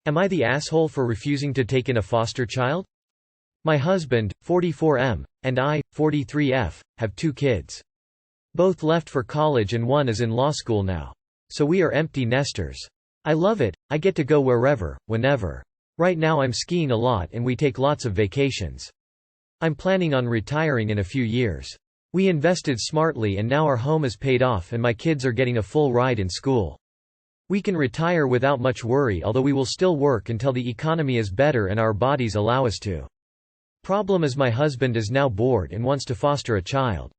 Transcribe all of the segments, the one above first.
Am I the asshole for refusing to take in a foster child? My husband, 44M, and I, 43F, have 2 kids. Both left for college and one is in law school now. So we are empty nesters. I love it, I get to go wherever, whenever. Right now I'm skiing a lot and we take lots of vacations. I'm planning on retiring in a few years. We invested smartly and now our home is paid off and my kids are getting a full ride in school. We can retire without much worry, although we will still work until the economy is better and our bodies allow us to. Problem is my husband is now bored and wants to foster a child.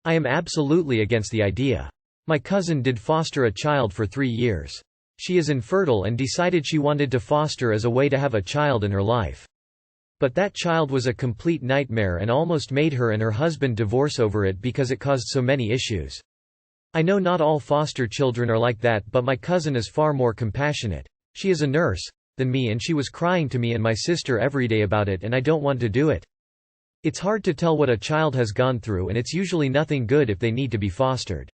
I am absolutely against the idea. My cousin did foster a child for 3 years. She is infertile and decided she wanted to foster as a way to have a child in her life. But that child was a complete nightmare and almost made her and her husband divorce over it because it caused so many issues. I know not all foster children are like that, but my cousin is far more compassionate. She is a nurse than me and she was crying to me and my sister every day about it, and I don't want to do it. It's hard to tell what a child has gone through and it's usually nothing good if they need to be fostered.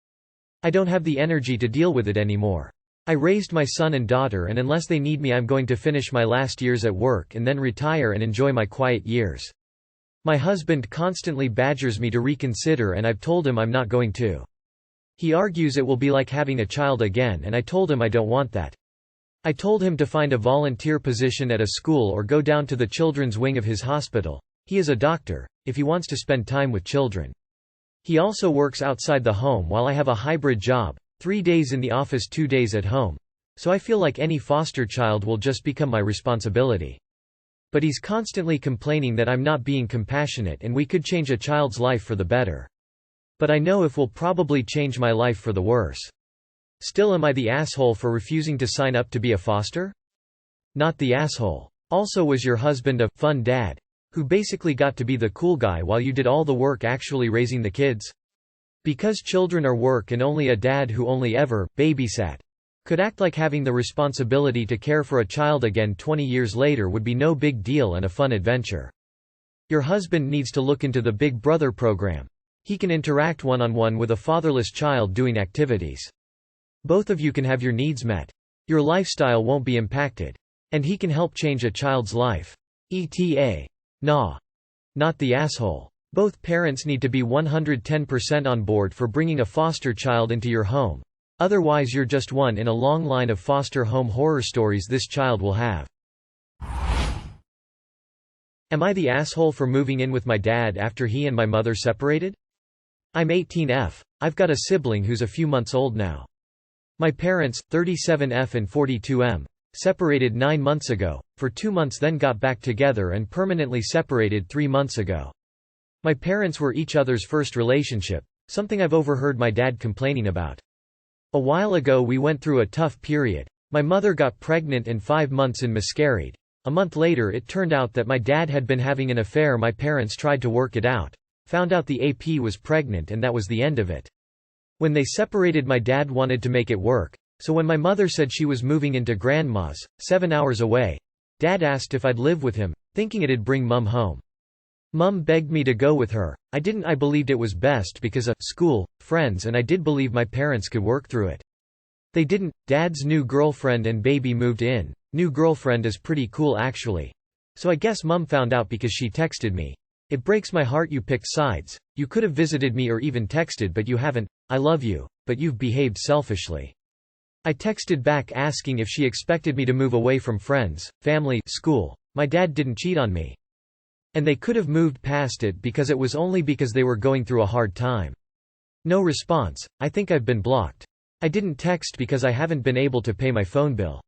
I don't have the energy to deal with it anymore. I raised my son and daughter and unless they need me I'm going to finish my last years at work and then retire and enjoy my quiet years. My husband constantly badgers me to reconsider and I've told him I'm not going to. He argues it will be like having a child again and I told him I don't want that. I told him to find a volunteer position at a school or go down to the children's wing of his hospital. He is a doctor, if he wants to spend time with children. He also works outside the home while I have a hybrid job, 3 days in the office 2 days at home. So I feel like any foster child will just become my responsibility. But he's constantly complaining that I'm not being compassionate and we could change a child's life for the better. But I know if will probably change my life for the worse. Still, am I the asshole for refusing to sign up to be a foster? Not the asshole. Also, was your husband a fun dad who basically got to be the cool guy while you did all the work actually raising the kids? Because children are work and only a dad who only ever babysat could act like having the responsibility to care for a child again 20 years later would be no big deal and a fun adventure. Your husband needs to look into the Big Brother program. He can interact one-on-one with a fatherless child doing activities. Both of you can have your needs met. Your lifestyle won't be impacted. And he can help change a child's life. ETA. Nah. Not the asshole. Both parents need to be 110% on board for bringing a foster child into your home. Otherwise you're just one in a long line of foster home horror stories this child will have. Am I the asshole for moving in with my dad after he and my mother separated? I'm 18F. I've got a sibling who's a few months old now. My parents, 37F and 42M, separated 9 months ago, for 2 months then got back together and permanently separated 3 months ago. My parents were each other's first relationship, something I've overheard my dad complaining about. A while ago we went through a tough period. My mother got pregnant and 5 months in miscarried. A month later it turned out that my dad had been having an affair. My parents tried to work it out, found out the AP was pregnant, and that was the end of it. When they separated my dad wanted to make it work, so when my mother said she was moving into grandma's, 7 hours away, dad asked if I'd live with him, thinking it'd bring mum home. Mum begged me to go with her. I didn't. I believed it was best because of school, friends, and I did believe my parents could work through it. They didn't. Dad's new girlfriend and baby moved in. New girlfriend is pretty cool actually. So I guess mum found out because she texted me. It breaks my heart you picked sides. You could have visited me or even texted, but you haven't. I love you, but you've behaved selfishly. I texted back asking if she expected me to move away from friends, family, school. My dad didn't cheat on me. And they could have moved past it because it was only because they were going through a hard time. No response. I think I've been blocked. I didn't text because I haven't been able to pay my phone bill.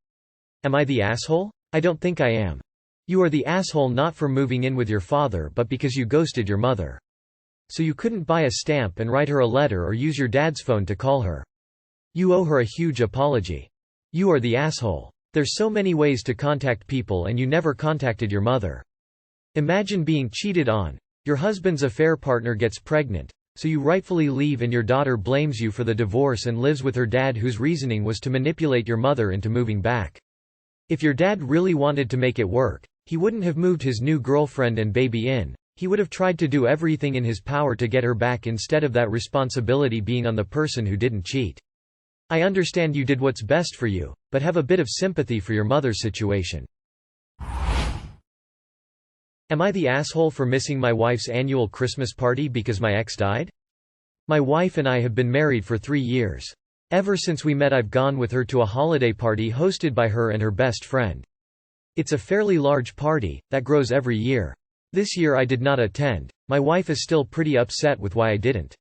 Am I the asshole? I don't think I am. You are the asshole not for moving in with your father but because you ghosted your mother. So you couldn't buy a stamp and write her a letter or use your dad's phone to call her. You owe her a huge apology. You are the asshole. There's so many ways to contact people and you never contacted your mother. Imagine being cheated on. Your husband's affair partner gets pregnant, so you rightfully leave and your daughter blames you for the divorce and lives with her dad whose reasoning was to manipulate your mother into moving back. If your dad really wanted to make it work, he wouldn't have moved his new girlfriend and baby in. He would have tried to do everything in his power to get her back instead of that responsibility being on the person who didn't cheat. I understand you did what's best for you, but have a bit of sympathy for your mother's situation. Am I the asshole for missing my wife's annual Christmas party because my ex died? My wife and I have been married for 3 years. Ever since we met I've gone with her to a holiday party hosted by her and her best friend. It's a fairly large party, that grows every year. This year I did not attend. My wife is still pretty upset with why I didn't.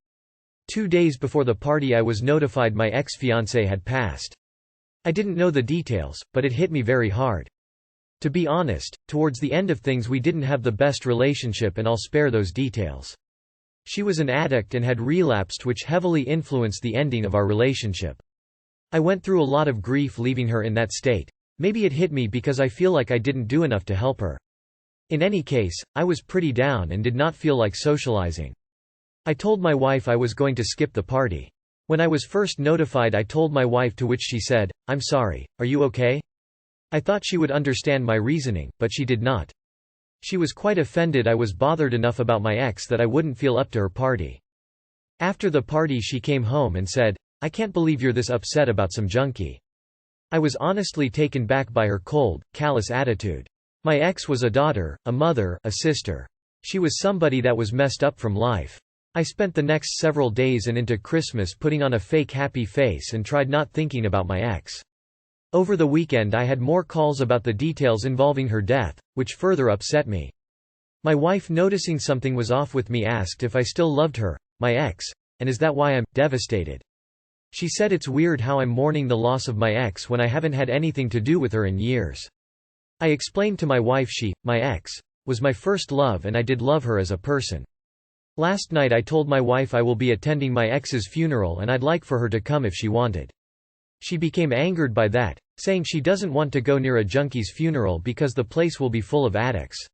2 days before the party I was notified my ex-fiancé had passed. I didn't know the details, but it hit me very hard. To be honest, towards the end of things we didn't have the best relationship and I'll spare those details. She was an addict and had relapsed, which heavily influenced the ending of our relationship. I went through a lot of grief leaving her in that state. Maybe it hit me because I feel like I didn't do enough to help her. In any case, I was pretty down and did not feel like socializing. I told my wife I was going to skip the party. When I was first notified I told my wife, to which she said, "I'm sorry, are you okay?" I thought she would understand my reasoning, but she did not. She was quite offended I was bothered enough about my ex that I wouldn't feel up to her party. After the party she came home and said, "I can't believe you're this upset about some junkie." I was honestly taken back by her cold, callous attitude. My ex was a daughter, a mother, a sister. She was somebody that was messed up from life. I spent the next several days and into Christmas putting on a fake happy face and tried not thinking about my ex. Over the weekend I had more calls about the details involving her death, which further upset me. My wife, noticing something was off with me, asked if I still loved her, my ex, and is that why I'm devastated. She said it's weird how I'm mourning the loss of my ex when I haven't had anything to do with her in years. I explained to my wife my ex, was my first love and I did love her as a person. Last night I told my wife I will be attending my ex's funeral and I'd like for her to come if she wanted. She became angered by that, saying she doesn't want to go near a junkie's funeral because the place will be full of addicts.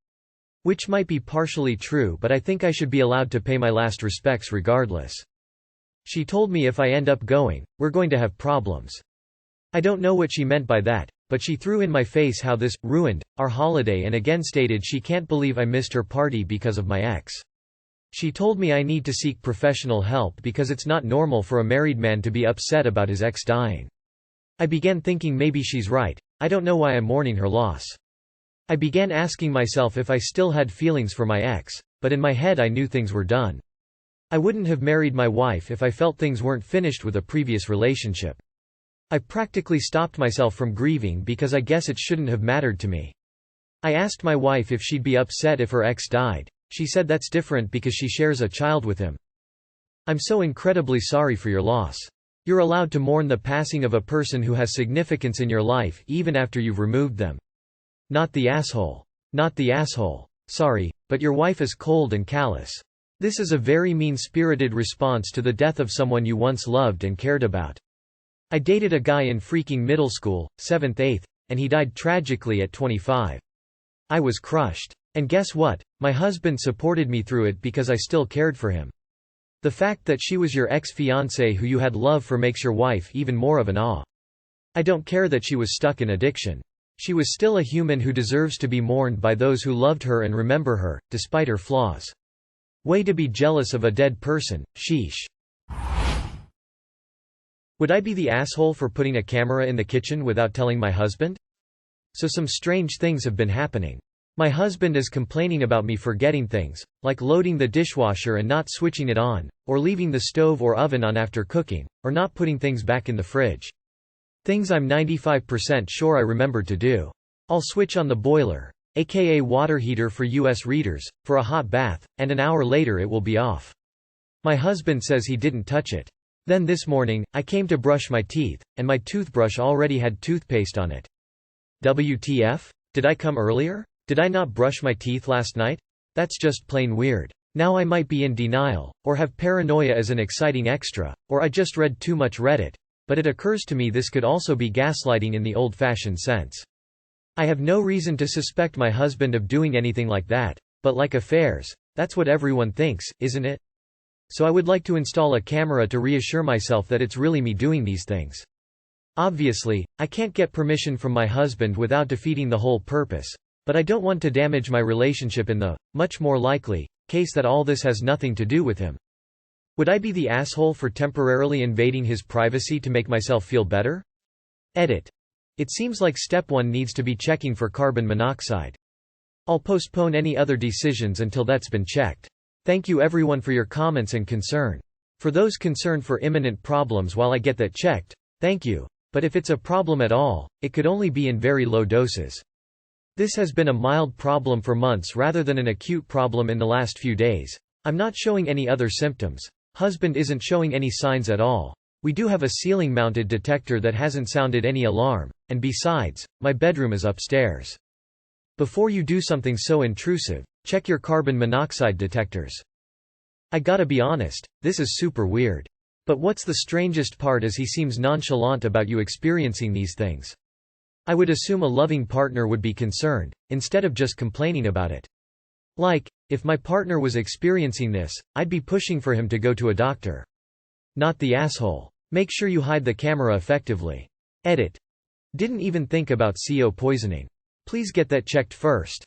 Which might be partially true, but I think I should be allowed to pay my last respects regardless. She told me if I end up going, we're going to have problems. I don't know what she meant by that, but she threw in my face how this ruined our holiday and again stated she can't believe I missed her party because of my ex. She told me I need to seek professional help because it's not normal for a married man to be upset about his ex dying. I began thinking maybe she's right. I don't know why I'm mourning her loss. I began asking myself if I still had feelings for my ex, but in my head I knew things were done. I wouldn't have married my wife if I felt things weren't finished with a previous relationship. I practically stopped myself from grieving because I guess it shouldn't have mattered to me. I asked my wife if she'd be upset if her ex died. She said that's different because she shares a child with him. I'm so incredibly sorry for your loss. You're allowed to mourn the passing of a person who has significance in your life even after you've removed them. Not the asshole. Not the asshole. Sorry, but your wife is cold and callous. This is a very mean-spirited response to the death of someone you once loved and cared about. I dated a guy in freaking middle school, 7th/8th, and he died tragically at 25. I was crushed. And guess what? My husband supported me through it because I still cared for him. The fact that she was your ex-fiancé who you had love for makes your wife even more of an awe. I don't care that she was stuck in addiction. She was still a human who deserves to be mourned by those who loved her and remember her, despite her flaws. Way to be jealous of a dead person, sheesh. Would I be the asshole for putting a camera in the kitchen without telling my husband? So some strange things have been happening. My husband is complaining about me forgetting things, like loading the dishwasher and not switching it on, or leaving the stove or oven on after cooking, or not putting things back in the fridge. Things I'm 95% sure I remembered to do. I'll switch on the boiler, aka water heater for US readers, for a hot bath, and an hour later it will be off. My husband says he didn't touch it. Then this morning, I came to brush my teeth, and my toothbrush already had toothpaste on it. WTF? Did I come earlier? Did I not brush my teeth last night? That's just plain weird. Now I might be in denial, or have paranoia as an exciting extra, or I just read too much Reddit, but it occurs to me this could also be gaslighting in the old-fashioned sense. I have no reason to suspect my husband of doing anything like that, but like affairs, that's what everyone thinks, isn't it? So I would like to install a camera to reassure myself that it's really me doing these things. Obviously, I can't get permission from my husband without defeating the whole purpose. But I don't want to damage my relationship in the, much more likely, case that all this has nothing to do with him. Would I be the asshole for temporarily invading his privacy to make myself feel better? Edit. It seems like step 1 needs to be checking for carbon monoxide. I'll postpone any other decisions until that's been checked. Thank you everyone for your comments and concern. For those concerned for imminent problems while I get that checked, thank you. But if it's a problem at all, it could only be in very low doses. This has been a mild problem for months rather than an acute problem in the last few days. I'm not showing any other symptoms. Husband isn't showing any signs at all. We do have a ceiling-mounted detector that hasn't sounded any alarm, and besides, my bedroom is upstairs. Before you do something so intrusive, check your carbon monoxide detectors. I gotta be honest, this is super weird. But what's the strangest part is he seems nonchalant about you experiencing these things. I would assume a loving partner would be concerned, instead of just complaining about it. Like, if my partner was experiencing this, I'd be pushing for him to go to a doctor. Not the asshole. Make sure you hide the camera effectively. Edit. Didn't even think about CO poisoning. Please get that checked first.